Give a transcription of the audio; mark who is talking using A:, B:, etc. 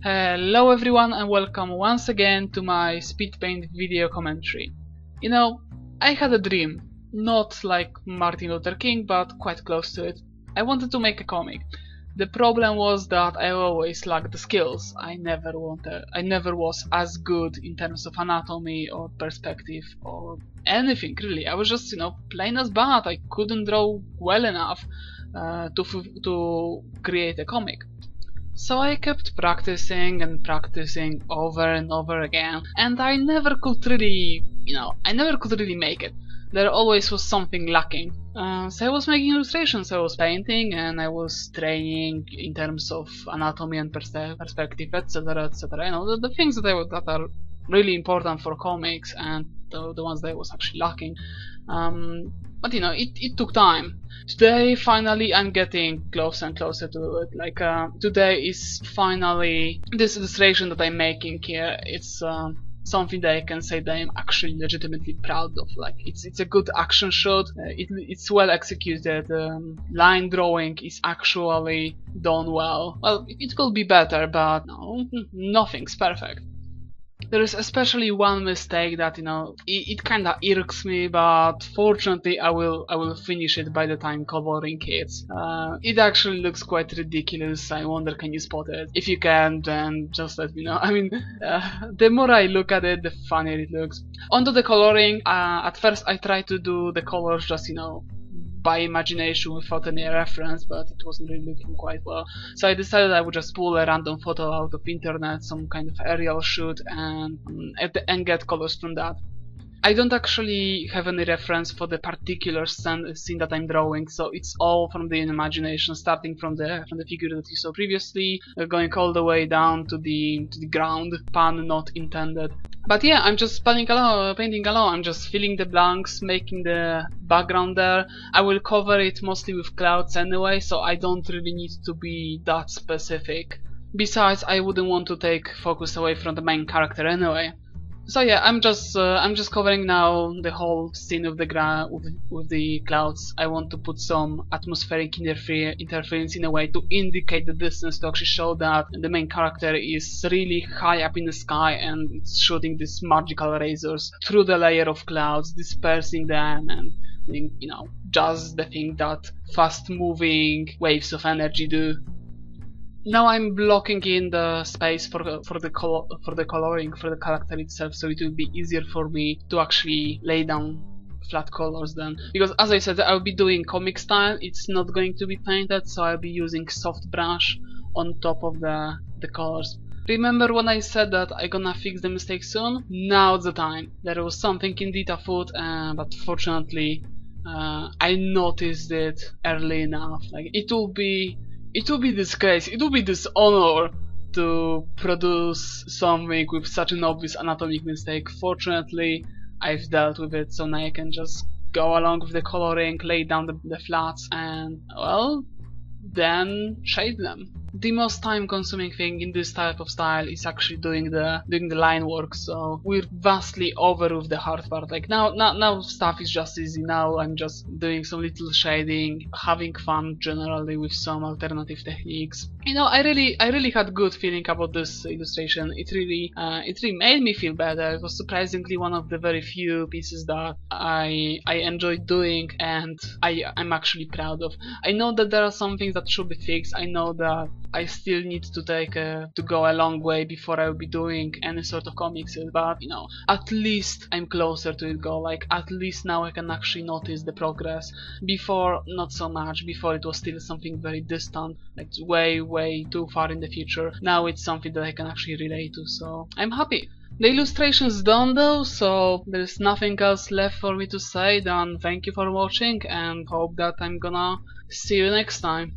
A: Hello everyone and welcome once again to my Speedpaint video commentary. You know, I had a dream, not like Martin Luther King, but quite close to it. I wanted to make a comic. The problem was that I always lacked the skills. I never was as good in terms of anatomy or perspective or anything really. I was just, plain as bad. I couldn't draw well enough to create a comic. So I kept practicing and practicing over and over again, and I never could really make it. There always was something lacking. So I was making illustrations, I was painting, and I was training in terms of anatomy and perspective, etc, etc. The things that are really important for comics, and the ones that I was actually lacking. But it took time. Today, finally, I'm getting closer and closer to it. Like, today is finally this illustration that I'm making here. It's something that I can say that I'm actually legitimately proud of. Like, it's a good action shot. It's well executed. Line drawing is actually done well. Well, it could be better, but no, nothing's perfect. There is especially one mistake that it kinda irks me, but fortunately I will finish it by the time coloring it. It actually looks quite ridiculous. I wonder, can you spot it? If you can, then just let me know. I mean, the more I look at it, the funnier it looks. Onto the coloring. At first I tried to do the colors just by imagination without any reference, but it wasn't really looking quite well. So I decided I would just pull a random photo out of internet, some kind of aerial shoot, and get colors from that. I don't actually have any reference for the particular scene that I'm drawing, so it's all from the imagination, starting from the figure that you saw previously, going all the way down to the ground, pun not intended. But yeah, I'm just painting along, I'm just filling the blanks, making the background there. I will cover it mostly with clouds anyway, so I don't really need to be that specific. Besides, I wouldn't want to take focus away from the main character anyway. So yeah, I'm just covering now the whole scene of the with the clouds. I want to put some atmospheric interference in a way to indicate the distance, to actually show that the main character is really high up in the sky and it's shooting these magical lasers through the layer of clouds, dispersing them, and just the thing that fast-moving waves of energy do. Now I'm blocking in the space for the coloring for the character itself, so it will be easier for me to actually lay down flat colors then. Because as I said, I'll be doing comic style, it's not going to be painted, so I'll be using soft brush on top of the colors. Remember when I said that I'm gonna fix the mistake soon? Now's the time. There was something indeed afoot, but fortunately I noticed it early enough. Like, it will be disgrace, it will be dishonor to produce something with such an obvious anatomic mistake. Fortunately, I've dealt with it, so now I can just go along with the coloring, lay down the flats, and, well, then shade them. The most time-consuming thing in this type of style is actually doing the line work, so we're vastly over with the hard part. Like now stuff is just easy. Now I'm just doing some little shading, having fun generally with some alternative techniques. I really had good feeling about this illustration. It really made me feel better. It was surprisingly one of the very few pieces that I enjoyed doing, and I'm actually proud of. I know that there are some things that should be fixed. I know that I still need to go a long way before I will be doing any sort of comics, but at least I'm closer to it goal. Like, at least now I can actually notice the progress. Before, not so much. Before it was still something very distant, like way too far in the future. Now it's something that I can actually relate to, so I'm happy. The illustration's done though, so there's nothing else left for me to say than thank you for watching, and hope that I'm gonna see you next time.